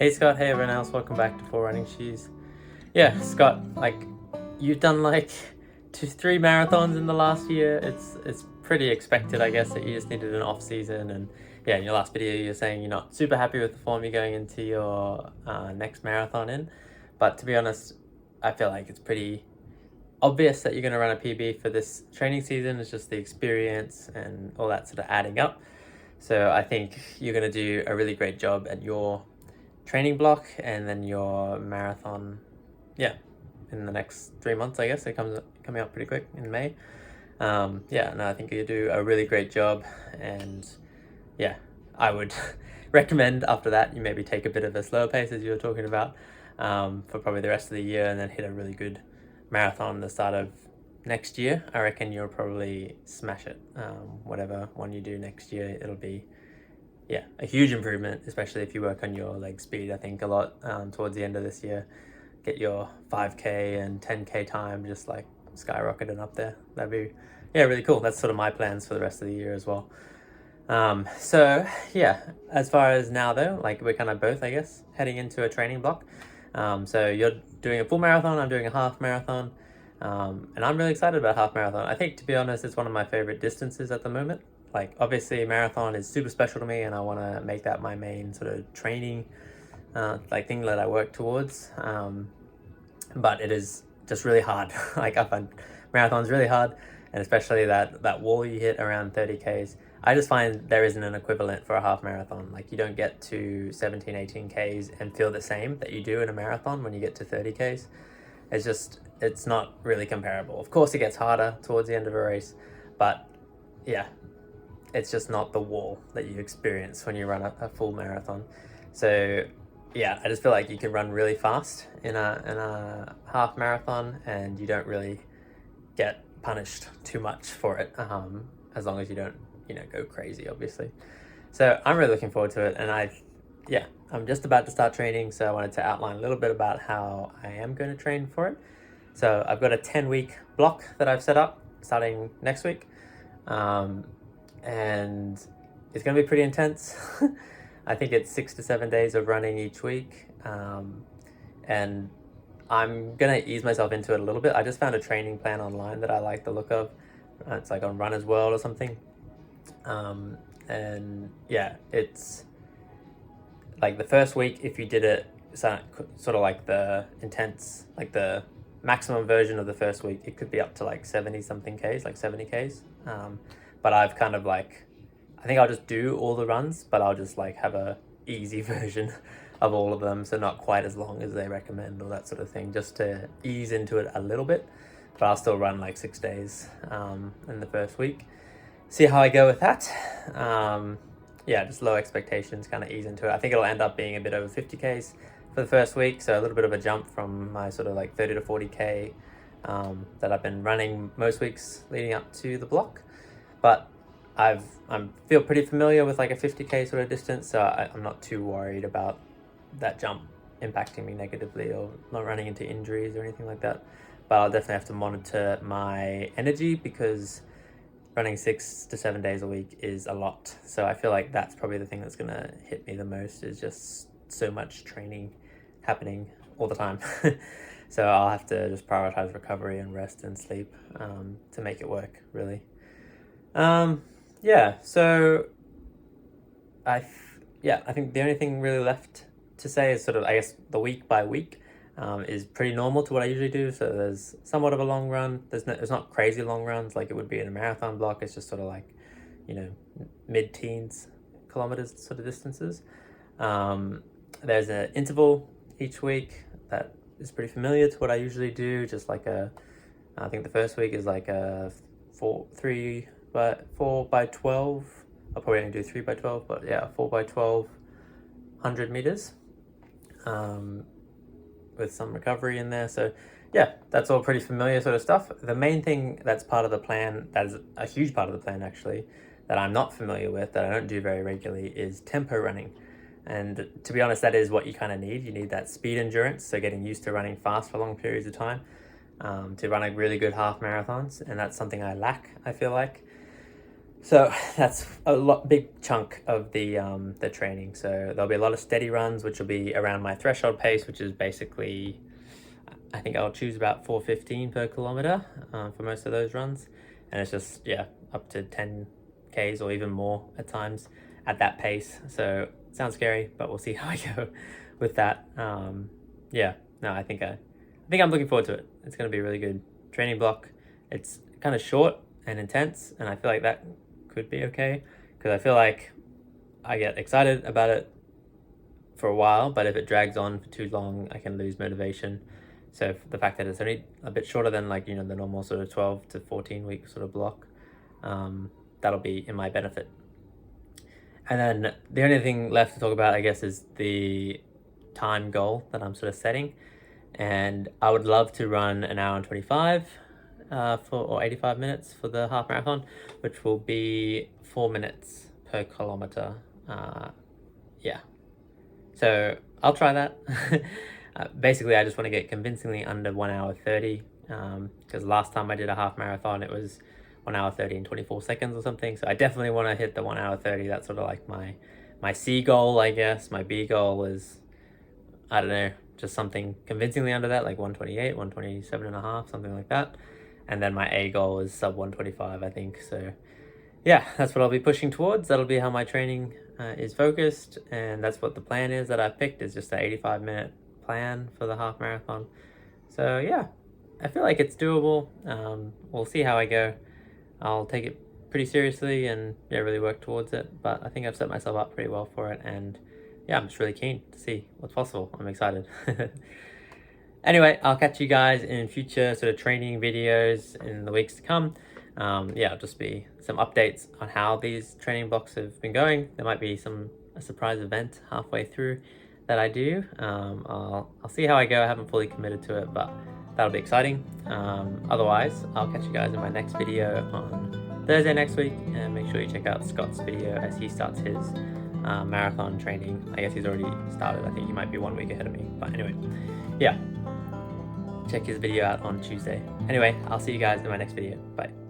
Hey Scott, hey everyone else, welcome back to Four Running Shoes. Yeah, Scott, you've done three marathons in the last year. It's pretty expected, I guess, that you just needed an off season. And yeah, in your last video, you're saying you're not super happy with the form you're going into your next marathon in. But to be honest, I feel like it's pretty obvious that you're going to run a PB for this training season. It's just the experience and all that sort of adding up. So I think you're going to do a really great job at your training block and then your marathon, yeah, in the next 3 months, I guess. It comes coming up pretty quick in May. Yeah, no, I think you do a really great job, and yeah, I would recommend after that you maybe take a bit of a slower pace as you were talking about, for probably the rest of the year, and then hit a really good marathon the start of next year. I reckon you'll probably smash it. Whatever one you do next year, it'll be, yeah, a huge improvement, especially if you work on your leg speed. I think a lot towards the end of this year, get your 5K and 10K time just like skyrocketing up there. That'd be, yeah, really cool. That's sort of my plans for the rest of the year as well. So yeah, as far as now though, like we're kind of both, I guess, heading into a training block. So you're doing a full marathon, I'm doing a half marathon. And I'm really excited about half marathon. I think, to be honest, it's one of my favorite distances at the moment. Like, obviously, marathon is super special to me, and I want to make that my main sort of training, thing that I work towards. But it is just really hard. Like, I find marathon's really hard, and especially that wall you hit around 30Ks. I just find there isn't an equivalent for a half marathon. Like, you don't get to 17, 18Ks and feel the same that you do in a marathon when you get to 30Ks. It's not really comparable. Of course, it gets harder towards the end of a race, but yeah, it's just not the wall that you experience when you run a full marathon. So yeah, I just feel like you can run really fast in a half marathon, and you don't really get punished too much for it, as long as you don't, go crazy, obviously. So I'm really looking forward to it, and I'm just about to start training, so I wanted to outline a little bit about how I am going to train for it. So I've got a 10-week block that I've set up starting next week, and it's going to be pretty intense. I think it's 6 to 7 days of running each week, and I'm going to ease myself into it a little bit. I just found a training plan online that I like the look of. It's like on Runner's World or something. And yeah, it's like the first week, if you did it sort of like the intense, like the maximum version of the first week, it could be up to like 70 something Ks, like 70Ks. But I've kind of I think I'll just do all the runs, but I'll just have a easy version of all of them, so not quite as long as they recommend or that sort of thing, just to ease into it a little bit. But I'll still run like 6 days in the first week. See how I go with that. Yeah, just low expectations, kind of ease into it. I think it'll end up being a bit over 50Ks for the first week, so a little bit of a jump from my sort of 30 to 40K that I've been running most weeks leading up to the block. But I feel pretty familiar with like a 50K sort of distance, so I'm not too worried about that jump impacting me negatively or not running into injuries or anything like that. But I'll definitely have to monitor my energy, because running 6 to 7 days a week is a lot. So I feel like that's probably the thing that's going to hit me the most, is just so much training happening all the time. So I'll have to just prioritize recovery and rest and sleep to make it work, really. Yeah, so I think the only thing really left to say is sort of, I guess, the week by week is pretty normal to what I usually do. So there's somewhat of a long run. There's not crazy long runs like it would be in a marathon block. It's just sort of mid-teens kilometers sort of distances. There's an interval each week that is pretty familiar to what I usually do. Just I think the first week is like a 4 by 12. I'll probably only do 3 by 12, but yeah, 4 by 12, 100 meters. With some recovery in there. So yeah, that's all pretty familiar sort of stuff. The main thing that's part of the plan, that is a huge part of the plan actually, that I'm not familiar with, that I don't do very regularly, is tempo running. And to be honest, that is what you kind of need. You need that speed endurance, so getting used to running fast for long periods of time, to run a really good half marathons. And that's something I lack, I feel like. So that's a big chunk of the training. So there'll be a lot of steady runs, which will be around my threshold pace, which is basically, I think I'll choose about 4:15 per kilometer for most of those runs, and it's just up to 10 k's or even more at times at that pace. So it sounds scary, but we'll see how I go with that. No, I think I'm looking forward to it. It's going to be a really good training block. It's kind of short and intense, and I feel like that could be okay, because I feel like I get excited about it for a while, but if it drags on for too long, I can lose motivation. So the fact that it's only a bit shorter than the normal sort of 12 to 14 week sort of block, that'll be in my benefit. And then the only thing left to talk about, I guess, is the time goal that I'm sort of setting. And I would love to run an hour and 25 or 85 minutes for the half marathon, which will be 4 minutes per kilometer. So I'll try that. Basically, I just want to get convincingly under 1 hour 30, because last time I did a half marathon, it was 1 hour 30 and 24 seconds or something. So I definitely want to hit the 1 hour 30. That's sort of like my C goal, I guess. My B goal is, I don't know, just something convincingly under that, like 128, 127 and a half, something like that. And then my A goal is sub 125, I think. So yeah, that's what I'll be pushing towards. That'll be how my training is focused, and that's what the plan is that I've picked, is just an 85-minute plan for the half marathon. So yeah, I feel like it's doable. We'll see how I go. I'll take it pretty seriously and really work towards it, but I think I've set myself up pretty well for it, and yeah, I'm just really keen to see what's possible. I'm excited. Anyway, I'll catch you guys in future sort of training videos in the weeks to come. It'll just be some updates on how these training blocks have been going. There might be a surprise event halfway through that I do. I'll see how I go. I haven't fully committed to it, but that'll be exciting. Otherwise, I'll catch you guys in my next video on Thursday next week, and make sure you check out Scott's video as he starts his marathon training. I guess he's already started. I think he might be 1 week ahead of me, but anyway, check his video out on Tuesday. Anyway, I'll see you guys in my next video. Bye.